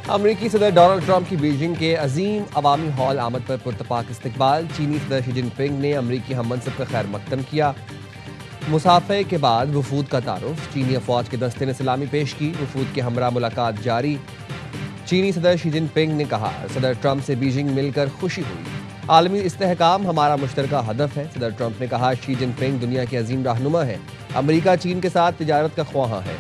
अमरीकी सदर Donald Trump की बीजिंग के अजीम अवामी हॉल आमद पर पुरतपाक इस्तकबाल। चीनी सदर शी जिनपिंग ने अमरीकी हम मनसब का खैर मकदम किया। मुसाफे के बाद वफूद का तारुफ, चीनी अफवाज के दस्ते ने सलामी पेश की। वफूद के हमरा मुलाकात जारी। चीनी सदर शी जिनपिंग ने कहा, सदर ट्रंप से बीजिंग मिलकर खुशी हुई। आलमी इस्तेहकाम हमारा मुश्तरका हदफ है। सदर ट्रंप ने कहा, शी जिनपिंग दुनिया के अजीम रहनुमा है। अमरीका चीन के साथ तिजारत का ख्वाहां है।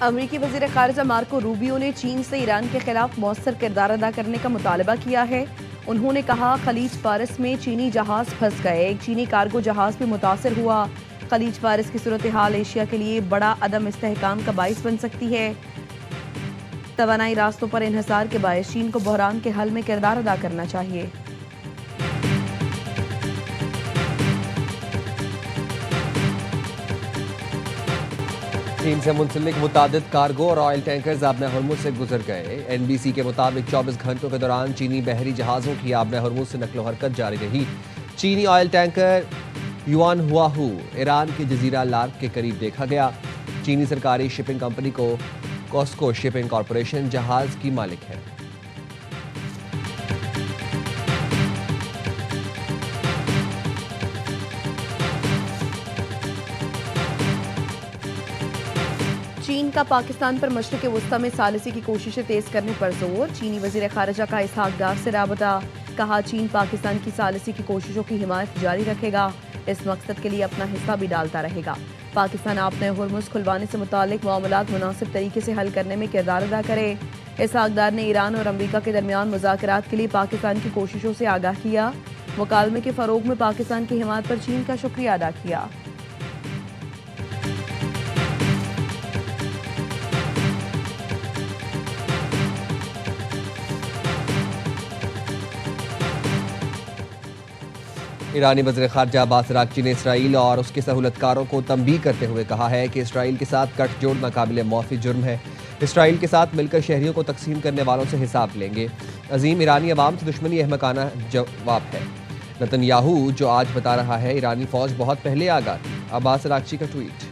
अमरीकी वज़ीर ख़ारिजा मार्को रूबियो ने चीन से ईरान के खिलाफ मौसर किरदार अदा करने का मुतालबा किया है। उन्होंने कहा, खलीज फारस में चीनी जहाज फंस गए, एक चीनी कार्गो जहाज भी मुतासर हुआ। खलीज फारस की सूरत हाल एशिया के लिए बड़ा अदम इस्तेहकाम का बाइस बन सकती है। तवानाई रास्तों पर इन्हिसार के बायस चीन को बहरान के हल में किरदार अदा करना चाहिए। चीन से मुंसलिक मुतादिद कार्गो और ऑयल टैंकर्स आबना हरमुज से गुजर गए। NBC के मुताबिक 24 घंटों के दौरान चीनी बहरी जहाज़ों की आबना हरमुज से नकलो हरकत जारी रही। चीनी ऑयल टैंकर युआन हुआहू ईरान के जजीरा लार्क के करीब देखा गया। चीनी सरकारी शिपिंग कंपनी को कॉस्को शिपिंग कॉरपोरेशन जहाज की मालिक है। चीन का पाकिस्तान पर मशरिक़ वस्ता में सालिसी की कोशिशें तेज करने पर जोर। चीनी वज़ीर ख़ारिजा का इसहाक डार से राबता। कहा, चीन पाकिस्तान की सालिसी की कोशिशों की हिमायत जारी रखेगा। इस मकसद के लिए अपना हिस्सा भी डालता रहेगा। पाकिस्तान आपने हरमुज खुलवाने से मुतालिक मामलात मुनासिब तरीके से हल करने में किरदार अदा करे। इसहाक डार ने ईरान और अमरीका के दरमियान मुज़ाकरात के लिए पाकिस्तान की कोशिशों से आगाह किया। मुकालमे के फ़रोग में पाकिस्तान की हिमायत पर चीन का शुक्रिया अदा किया। ईरानी वज़ीर ख़ारिजा अब्बास अराग़ची ने इसराइल और उसके सहूलतकारों को तंबीह करते हुए कहा है कि इसराइल के साथ गठजोड़ नाकाबिले मौफ़ी जुर्म है। इसराइल के साथ मिलकर शहरियों को तकसीम करने वालों से हिसाब लेंगे। अजीम ईरानी अवाम से दुश्मनी अहमकाना जवाब है। नेतन्याहू जो आज बता रहा है ईरानी फ़ौज बहुत पहले आगाह थी। अब्बास अराग़ची का ट्वीट।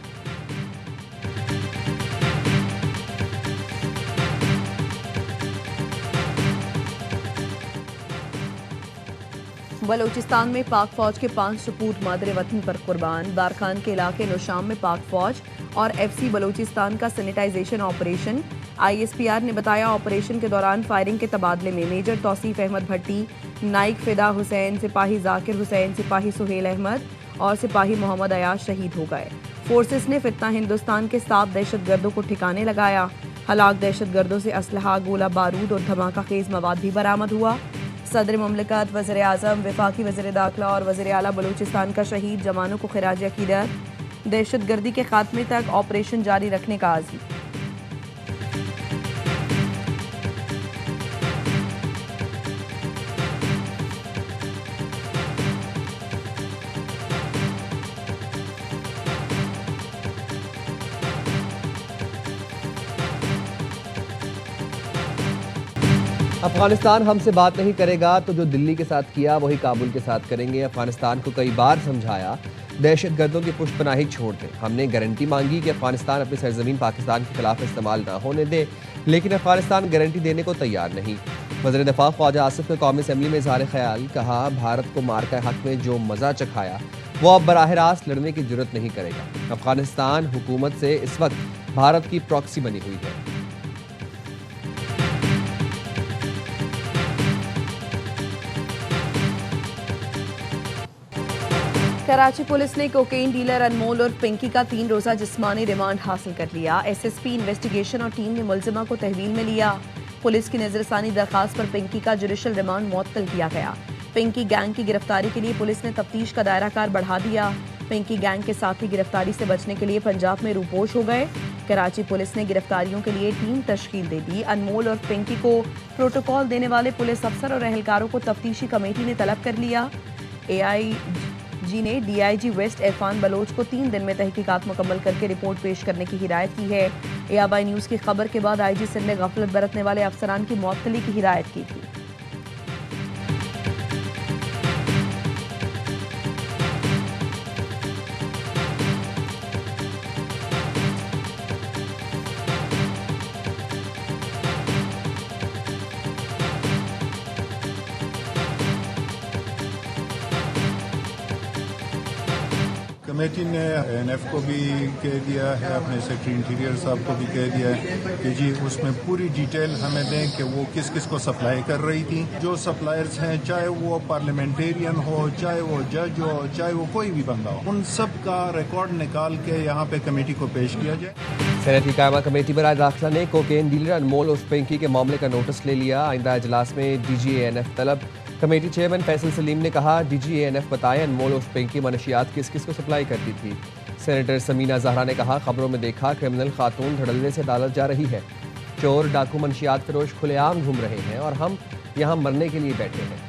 बलोचिस्तान में पाक फौज के 5 सपूत मादरे वतन पर कुर्बान। बारखान के इलाके नौशाम में पाक फौज और FC बलोचिस्तान का सैनिटाइजेशन ऑपरेशन। ISPR ने बताया, ऑपरेशन के दौरान फायरिंग के तबादले में मेजर तौसीफ अहमद भट्टी, नाइक फिदा हुसैन, सिपाही जाकिर हुसैन, सिपाही सुहेल अहमद और सिपाही मोहम्मद अयाज शहीद हो गए। फोर्सेस ने फितना हिंदुस्तान के 7 दहशतगर्दों को ठिकाने लगाया। हलाक दहशतगर्दों से असलहा, गोला बारूद और धमाका खेज मवाद भी बरामद हुआ। सदर ममलिकत, वज़ीर आज़म, वफाकी वज़ीर दाखिला और वज़ीर आला बलूचिस्तान का शहीद जवानों को खिराज अकीदत। दहशतगर्दी के खात्मे तक ऑपरेशन जारी रखने का आज़म। अफगानिस्तान हमसे बात नहीं करेगा तो जो दिल्ली के साथ किया वही काबुल के साथ करेंगे। अफगानिस्तान को कई बार समझाया दहशतगर्दों की पुष्टपनाही छोड़ दें। हमने गारंटी मांगी कि अफगानिस्तान अपनी सरजमीन पाकिस्तान के खिलाफ इस्तेमाल न होने दे, लेकिन अफगानिस्तान गारंटी देने को तैयार नहीं। वज़ीर दिफा ख्वाजा आसिफ ने कौमी असम्बली में इज़हार ख्याल कहा, भारत को मार्का हक में जो मज़ा चखाया वो अब बराह रास्त लड़ने की जरूरत नहीं करेगा। अफगानिस्तान हुकूमत से इस वक्त भारत की प्रॉक्सी बनी हुई है। कराची पुलिस ने कोकेन डीलर अनमोल और पिंकी का 3 रोज़ा जिस्मानी रिमांड हासिल कर लिया। SSP इन्वेस्टिगेशन और टीम ने मुलजिमा को तहवील में लिया। पुलिस की नजरसानी दरखास्त पर पिंकी का जुडिशल रिमांड मुअत्तल किया गया। पिंकी गैंग की गिरफ्तारी के लिए पुलिस ने तफ्तीश का दायरा कार बढ़ा दिया। पिंकी गैंग के साथी गिरफ्तारी से बचने के लिए पंजाब में रूपोश हो गए। कराची पुलिस ने गिरफ्तारियों के लिए टीम तश्कील दे दी। अनमोल और पिंकी को प्रोटोकॉल देने वाले पुलिस अफसर और एहलकारों को तफ्तीशी कमेटी ने तलब कर लिया। एफजी ने डीआईजी वेस्ट इरफान बलोच को 3 दिन में तहकीकात मुकम्मल करके रिपोर्ट पेश करने की हिदायत की है। एआबाई न्यूज़ की खबर के बाद आईजी सिंध ने गफलत बरतने वाले अफसरान की मुअत्तली की हिदायत की थी। कमेटी ने एनएफ को भी कह दिया है, अपने सेक्रेटरी इंटीरियर साहब को भी कह दिया है कि जी उसमें पूरी डिटेल हमें दें कि वो किस किस को सप्लाई कर रही थी। जो सप्लायर्स हैं, चाहे वो पार्लियामेंटेरियन हो, चाहे वो जज हो, चाहे वो कोई भी बंदा हो, उन सब का रिकॉर्ड निकाल के यहाँ पे कमेटी को पेश किया जाए। सेनेट की कायमा कमेटी बराए दाखिला ने कोकेन डीलर अनमोल उर्फ पिंकी के मामले का नोटिस ले लिया। आइंदा इजलास में डीजीएएनएफ तलब। कमेटी चेयरमैन फैसल सलीम ने कहा, डीजीएएनएफ बताएं अनमोल उर्फ पिंकी मनशियात किस किस को सप्लाई करती थी। सेनेटर समीना जहरा ने कहा, खबरों में देखा क्रिमिनल खातून धड़ल्ले से अदालत जा रही है। चोर डाकू मनशियात फरोश खुलेआम घूम रहे हैं और हम यहाँ मरने के लिए बैठे हैं।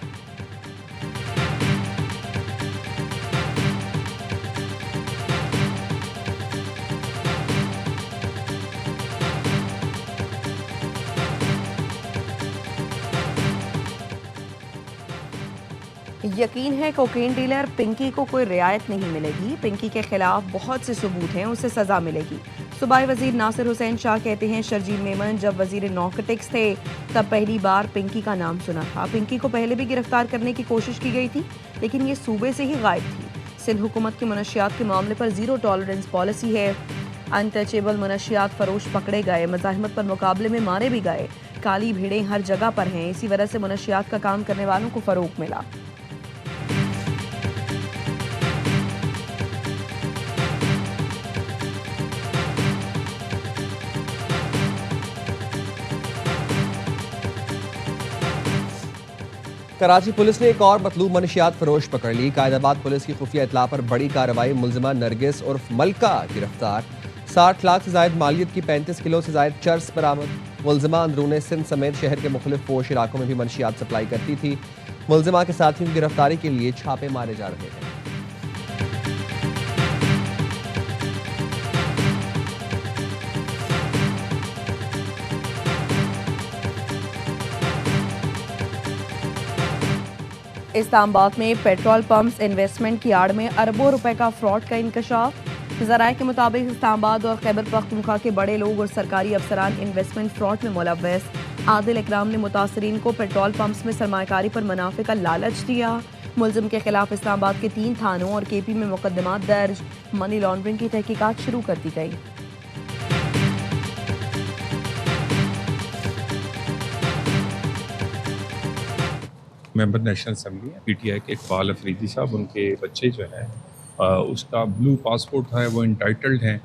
यकीन है कोकेन डीलर पिंकी को कोई रियायत नहीं मिलेगी। पिंकी के खिलाफ बहुत से सबूत हैं, उसे सजा मिलेगी। सूबाई वजीर नासिर हुसैन शाह कहते हैं, शर्जील मेमन जब वजीर नॉर्कोटिक्स थे तब पहली बार पिंकी का नाम सुना था। पिंकी को पहले भी गिरफ्तार करने की कोशिश की गई थी, लेकिन ये सूबे से ही गायब थी। सिंध हुकूमत की मनशियात के मामले पर जीरो टॉलरेंस पॉलिसी है। अनटचेबल मनशियात फरोश पकड़े गए, मज़ाहिमत पर मुकाबले में मारे भी गए। काली भीड़ें हर जगह पर हैं, इसी वजह से मनशियात का काम करने वालों को फ़रोग मिला। कराची पुलिस ने एक और मतलूब मनशियात फरोश पकड़ ली। कायदाबाद पुलिस की खुफिया इतला पर बड़ी कार्रवाई। मुलजिमा नरगिस उर्फ मलका गिरफ्तार। 60 लाख से जायद मालियत की 35 किलो से जायद चर्स बरामद। मुलजिमा अंदरून सिंध समेत शहर के मुख्तलिफ पोश इलाकों में भी मनशियात सप्लाई करती थी। मुलजिमा के साथियों की गिरफ्तारी के लिए छापे मारे जा रहे हैं। इस्लामाबाद में पेट्रोल पंप्स इन्वेस्टमेंट की आड़ में अरबों रुपए का फ्रॉड का इंकशाफ। ज़राए के मुताबिक इस्लामाबाद और खैबर पख्तूनख्वा के बड़े लोग और सरकारी अफसरान इन्वेस्टमेंट फ्रॉड में मुलव्वस। आदिल इकराम ने मुतासरीन को पेट्रोल पंप्स में सरमायाकारी पर मुनाफे का लालच दिया। मुलजिम के खिलाफ इस्लामाबाद के 3 थानों और केपी में मुकदमात दर्ज। मनी लॉन्ड्रिंग की तहकीकात शुरू कर दी गई। मेंबर नेशनल असम्बली पीटीआई के इकबाल अफरीदी साहब, उनके बच्चे जो है उसका ब्लू पासपोर्ट है, वो इंटाइटल्ड हैं।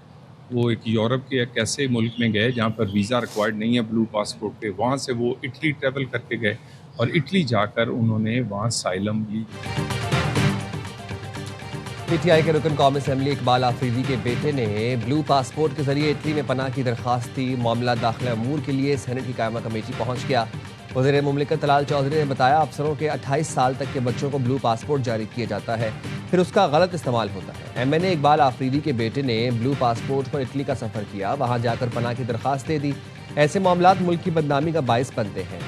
वो एक यूरोप के एक ऐसे मुल्क में गए जहाँ पर वीज़ा रिक्वायर्ड नहीं है ब्लू पासपोर्ट पे। वहाँ से वो इटली ट्रैवल करके गए और इटली जाकर उन्होंने वहाँ साइलम ली। पीटीआई के रुकन कौमी असम्बली इकबाल आफरीदी के बेटे ने ब्लू पासपोर्ट के जरिए इटली में पनाह की दरख्वास्त दी। मामला दाखिला अमूर के लिए सेनेट की कायमा कमेटी पहुँच गया। वज़ीर मुमलिकत तलाल चौधरी ने बताया, अफसरों के 28 साल तक के बच्चों को ब्लू पासपोर्ट जारी किया जाता है, फिर उसका गलत इस्तेमाल होता है। एमएनए इकबाल आफरीदी के बेटे ने ब्लू पासपोर्ट पर इटली का सफ़र किया, वहाँ जाकर पनाह की दरख्वास्त दे दी। ऐसे मामलात मुल्क की बदनामी का बायस बनते हैं।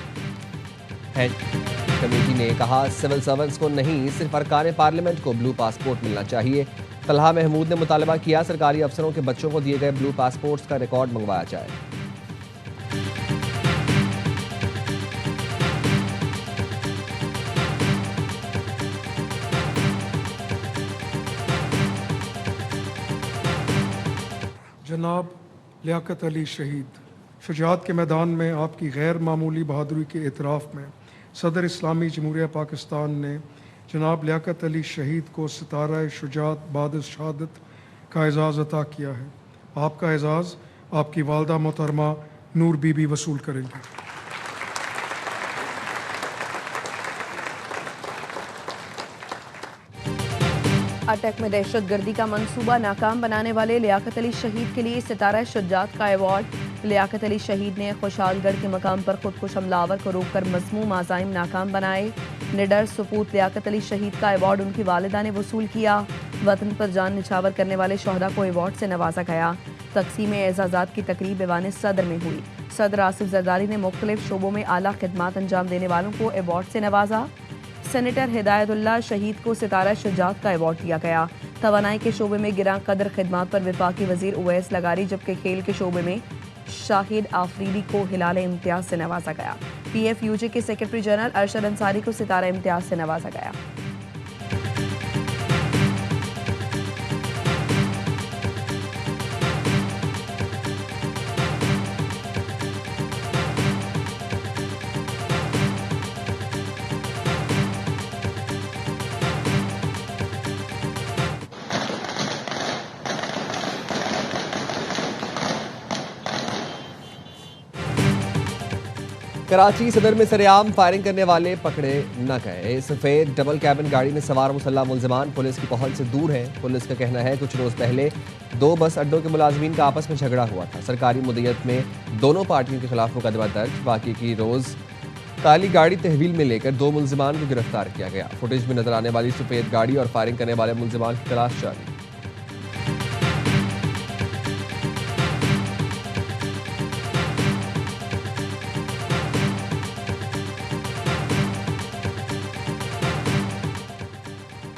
कमेटी ने कहा, सिविल सर्वेंट्स को नहीं, सिर्फ अरकान पार्लियामेंट को ब्लू पासपोर्ट मिलना चाहिए। तलहा महमूद ने मुतालबा किया, सरकारी अफसरों के बच्चों को दिए गए ब्लू पासपोर्ट्स का रिकॉर्ड मंगवाया जाए। जनाब लियाकत अली शहीद, शुजात के मैदान में आपकी गैर मामूली बहादुरी के एतराफ़ में सदर इस्लामी जमहूरिया पाकिस्तान ने जनाब लियाकत अली शहीद को सितारा शुजात बाद शहादत का एजाज़ अता किया है। आपका एजाज़ आपकी वालदा मोहतरमा नूर बीबी वसूल करेंगी। अटक में दहशतगर्दी का मंसूबा नाकाम बनाने वाले लियाकत अली शहीद के लिए सितारा शुजात का अवार्ड। लियाकत अली शहीद ने खुशालगढ़ के मकाम पर खुदकुश हमलावर को रोककर मज़मूम आज़ाइम नाकाम बनाए। निडर सपूत लियाकत अली शहीद का अवार्ड उनकी वालिदा ने वसूल किया। वतन पर जान निछावर करने वाले शोहदा को अवार्ड से नवाजा गया। तकसीम एजाज़ात की तकरीब ऐवान सदर में हुई। सदर आसिफ जरदारी ने मुख्तलिफ शोबों में आला खिदमात अंजाम देने वालों को अवार्ड से नवाजा। सेनेटर हिदायतुल्लाह शहीद को सितारा शुजात का अवार्ड दिया गया। तवानाई के शोबे में गिरां कदर खिदमात पर वफाकी वजीर उवैस लगारी, जबकि खेल के शोबे में शाहिद आफरीदी को हिलाल इम्तियाज से नवाजा गया। PFUJ के सेक्रेटरी जनरल अरशद अंसारी को सितारा इम्तियाज से नवाजा गया। कराची सदर में सरेआम फायरिंग करने वाले पकड़े न गए। सफेद डबल कैबिन गाड़ी में सवार मुसल्लह मुलजमान पुलिस की पहुंच से दूर है। पुलिस का कहना है कुछ रोज पहले 2 बस अड्डों के मुलाजमीन का आपस में झगड़ा हुआ था। सरकारी मुद्दत में दोनों पार्टियों के खिलाफ मुकदमा दर्ज। बाकी की रोज काली गाड़ी तहवील में लेकर 2 मुलजमान को गिरफ्तार किया गया। फुटेज में नजर आने वाली सफेद गाड़ी और फायरिंग करने वाले मुलजमान की तलाश जारी।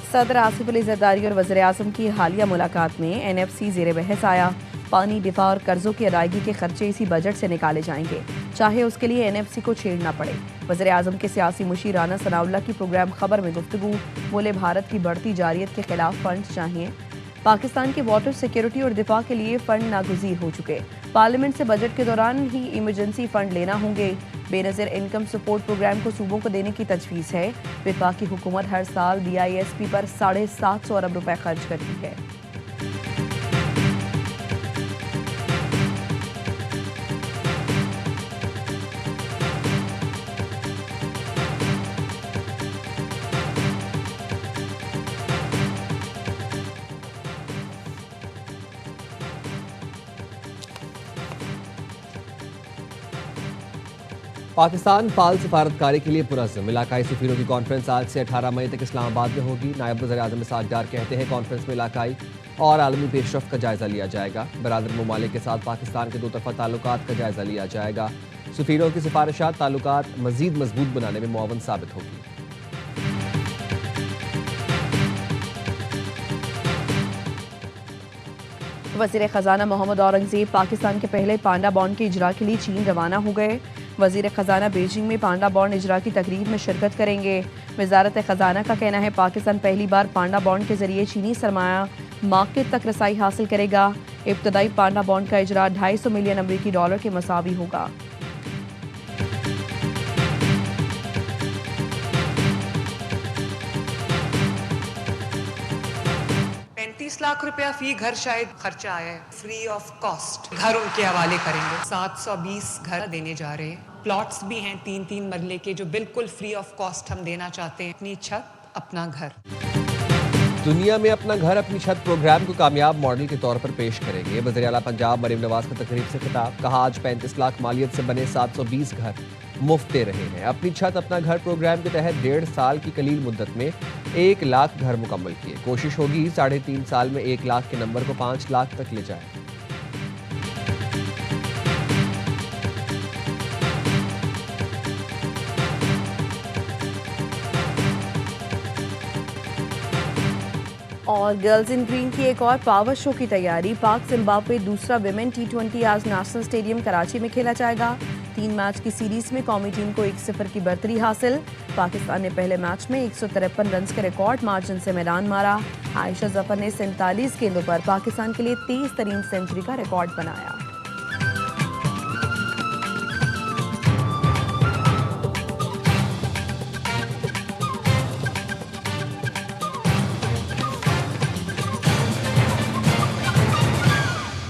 सदर आसिफ अली जरदारी और वज़ीर आज़म की हालिया मुलाकात में NFC ज़ेर बहस आया। पानी, दिफा और कर्जों की अदायगी के खर्चे इसी बजट से निकाले जाएंगे, चाहे उसके लिए NFC को छेड़ना पड़े। वज़ीर आज़म के सियासी मुशीर राना सनाउल्लाह की प्रोग्राम खबर में गुफ्तगू। बोले भारत की बढ़ती जारियत के खिलाफ फंड चाहिए। पाकिस्तान के वाटर सिक्योरिटी और दिफा के लिए फंड नागुज़ीर हो चुके। पार्लियामेंट से बजट के दौरान ही इमरजेंसी फंड लेना होंगे। बेनज़ीर इनकम सपोर्ट प्रोग्राम को सूबों को देने की तजवीज़ है। वफाकी हुकूमत हर साल BISP पर 750 अरब रुपए खर्च करती है। पाकिस्तान पाल सफारतकारी के लिए पुरज़्म। इलाकाई सफीरों की कॉन्फ्रेंस आज से 18 मई तक इस्लामाबाद में होगी। नायब वज़ीर आज़म इसहाक़ डार कहते हैं कॉन्फ्रेंस में इलाकाई और आलमी पेशरफ्त का जायज़ा लिया जाएगा। बरादर ममालिक के साथ पाकिस्तान के 2 तरफ़ा ताल्लुकात का जायज़ा लिया जाएगा। सफीरों की सिफारिशात ताल्लुकात मज़ीद मजबूत बनाने में मुआवन साबित होगी। वज़ीर ख़ज़ाना मोहम्मद औरंगज़ेब पाकिस्तान के पहले पांडा बॉन्ड के इजरा के लिए चीन रवाना हो गए। वज़ीर ख़ज़ाना बीजिंग में पांडा बॉन्ड इजरा की तकरीब में शिरकत करेंगे। वज़ारत ख़ज़ाना का कहना है पाकिस्तान पहली बार पांडा बॉन्ड के जरिए चीनी सरमाया मार्केट तक रसाई हासिल करेगा। इब्तदाई पांडा बॉन्ड का इजरा $250 मिलियन अमरीकी डॉलर के मसावी होगा। लाख रुपया फी घर शायद खर्चा आया है। फ्री ऑफ कॉस्ट घर उनके हवाले करेंगे। 720 घर देने जा रहे हैं। प्लॉट्स भी हैं 3-3 मरले के जो बिल्कुल फ्री ऑफ कॉस्ट हम देना चाहते हैं। अपनी छत अपना घर। दुनिया में अपना घर अपनी छत प्रोग्राम को कामयाब मॉडल के तौर पर पेश करेंगे। वज़ीर आला पंजाब मरीम नवाज का तकरीब से खिताब। कहा आज 35 लाख मालियत से बने 720 घर मुफ्त दे रहे हैं। अपनी छत अपना घर प्रोग्राम के तहत 1.5 साल की कलील मुद्दत में 1 लाख घर मुकम्मल किए। कोशिश होगी 3.5 साल में 1 लाख के नंबर को 5 लाख तक ले जाए। और गर्ल्स इन ग्रीन की एक और पावर शो की तैयारी। पाक जिम्बाब्वे दूसरा विमेन T20 आज नेशनल स्टेडियम कराची में खेला जाएगा। 3 मैच की सीरीज में कौमी टीम को 1-0 की बढ़तरी हासिल। पाकिस्तान ने पहले मैच में 153 रन के रिकॉर्ड मार्जिन से मैदान मारा। आयशा जफर ने 47 गेंदों पर पाकिस्तान के लिए तेज तरीन सेंचुरी का रिकॉर्ड बनाया।